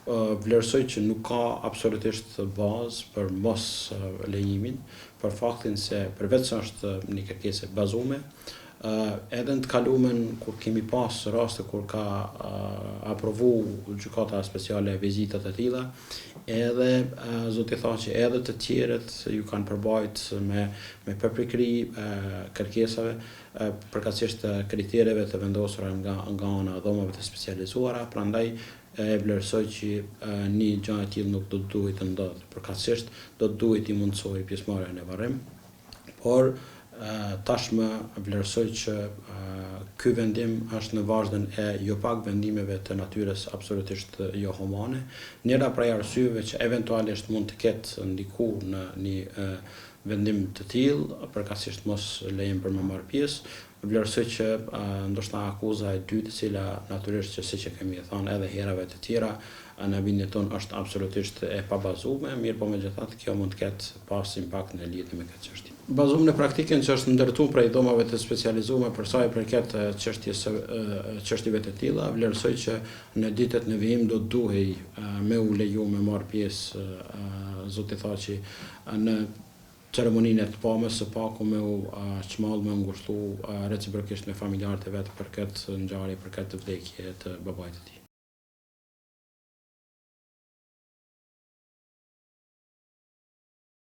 vlerësoj që nuk ka absolutisht bazë për mos lejimin, për faktin se përveç se është një kërkesë e bazuar, edhe në të kalumen kur kemi pas raste kur ka aprovu gjykata speciale vizitat e tilla, edhe zoti tha që edhe të tjerët ju kanë përbajt me përpikri kërkesave përkatësisht kritereve të vendosura nga ana e dhomave të specializuara, prandaj e vlerësoj që një gjë e tillë nuk do të duhet të ndodhë. Përkatësisht do të duhet i mundsoj pjesëmarrjen në varrim, por tashmë vlerësoj që ky vendim është në vazhdën e jo pak vendimeve të natyrës absolutisht jo humane. Njëra prej arsyeve që eventualisht mund të ketë ndiku në një vendim të tillë, përkatësisht mos lejim për me marrë pjesë, vlerësoj që ndoshta akuza e dytë, e cila natyrisht që siç e kemi thënë edhe herave të tjera, në vendin tonë është absolutisht e pabazuar, mirë po megjithatë kjo mund të ketë pas impakt në lidhje me këtë çështje. Bazuar në praktikën që është ndërtuar prej dhomave të specializuara për sa i përket çështjeve të tilla, vlerësoj që në ditët në vijim do duhej me u leju me marr pjesë zoti Thaçi në ceremoninë e të pamës së paku me u çmall me u ngushëllu reciprokisht me familjarët e vet për këtë ngjarje, për këtë vdekje të babait të tij.